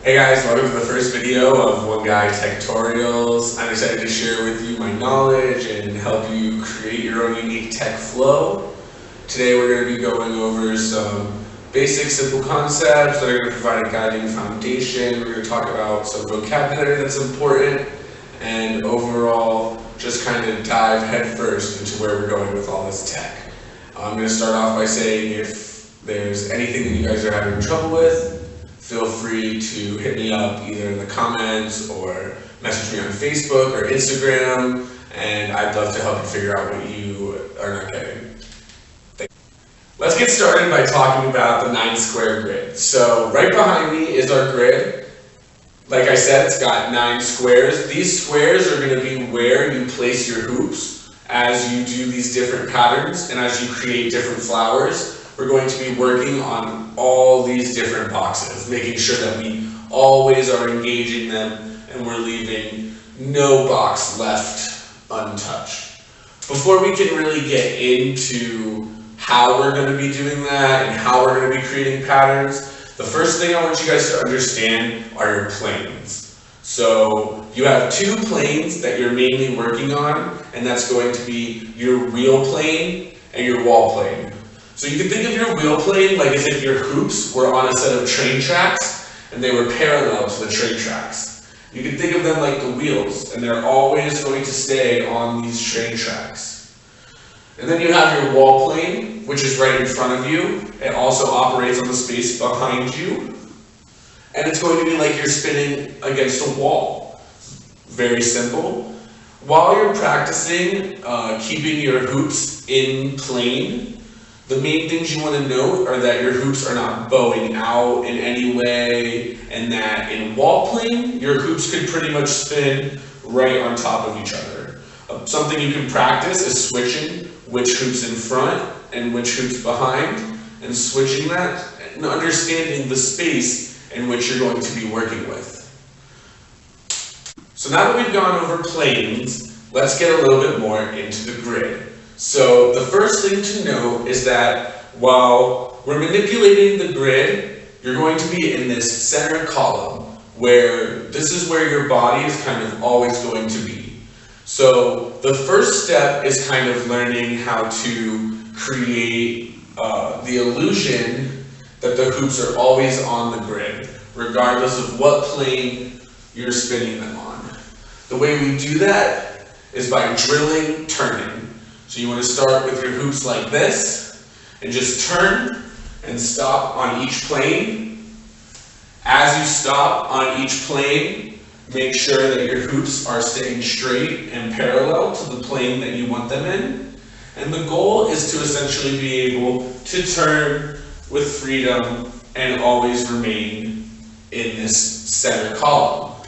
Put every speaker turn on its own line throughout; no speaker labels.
Hey guys, welcome to the first video of One Guy Tech Tutorials. I'm excited to share with you my knowledge and help you create your own unique tech flow. Today we're going to be going over some basic, simple concepts that are going to provide a guiding foundation. We're going to talk about some vocabulary that's important and overall just kind of dive headfirst into where we're going with all this tech. I'm going to start off by saying if there's anything that you guys are having trouble with, feel free to hit me up either in the comments or message me on Facebook or Instagram, and I'd love to help you figure out what you are not getting. Let's get started by talking about the 9-square grid. So right behind me is our grid. Like I said, it's got 9 squares. These squares are going to be where you place your hoops as you do these different patterns and as you create different flowers. We're going to be working on all these different boxes, making sure that we always are engaging them and we're leaving no box left untouched. Before we can really get into how we're going to be doing that and how we're going to be creating patterns, the first thing I want you guys to understand are your planes. So you have 2 planes that you're mainly working on, and that's going to be your wheel plane and your wall plane. So you can think of your wheel plane like as if your hoops were on a set of train tracks and they were parallel to the train tracks. You can think of them like the wheels, and they're always going to stay on these train tracks. And then you have your wall plane, which is right in front of you. It also operates on the space behind you. And it's going to be like you're spinning against a wall. Very simple. While you're practicing keeping your hoops in plane, the main things you want to note are that your hoops are not bowing out in any way, and that in wall plane, your hoops could pretty much spin right on top of each other. Something you can practice is switching which hoops in front and which hoops behind, and switching that and understanding the space in which you're going to be working with. So now that we've gone over planes, let's get a little bit more into the grid. So the first thing to note is that while we're manipulating the grid, you're going to be in this center column where this is where your body is kind of always going to be. So the first step is kind of learning how to create the illusion that the hoops are always on the grid, regardless of what plane you're spinning them on. The way we do that is by drilling turning. So you want to start with your hoops like this, and just turn and stop on each plane. As you stop on each plane, make sure that your hoops are staying straight and parallel to the plane that you want them in. And the goal is to essentially be able to turn with freedom and always remain in this center column.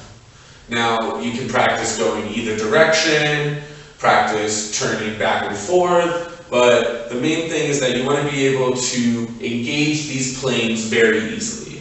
Now, you can practice going either direction, practice turning back and forth, but the main thing is that you want to be able to engage these planes very easily.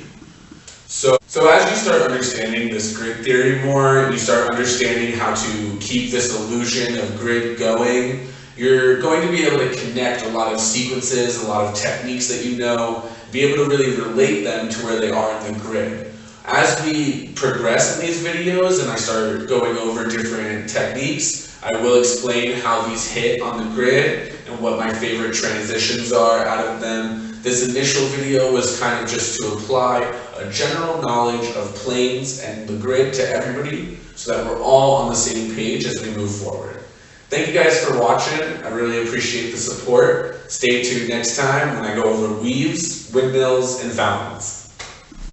So as you start understanding this grid theory more, you start understanding how to keep this illusion of grid going, you're going to be able to connect a lot of sequences, a lot of techniques that you know, be able to really relate them to where they are in the grid. As we progress in these videos and I start going over different techniques, I will explain how these hit on the grid and what my favorite transitions are out of them. This initial video was kind of just to apply a general knowledge of planes and the grid to everybody so that we're all on the same page as we move forward. Thank you guys for watching. I really appreciate the support. Stay tuned next time when I go over weaves, windmills, and fountains.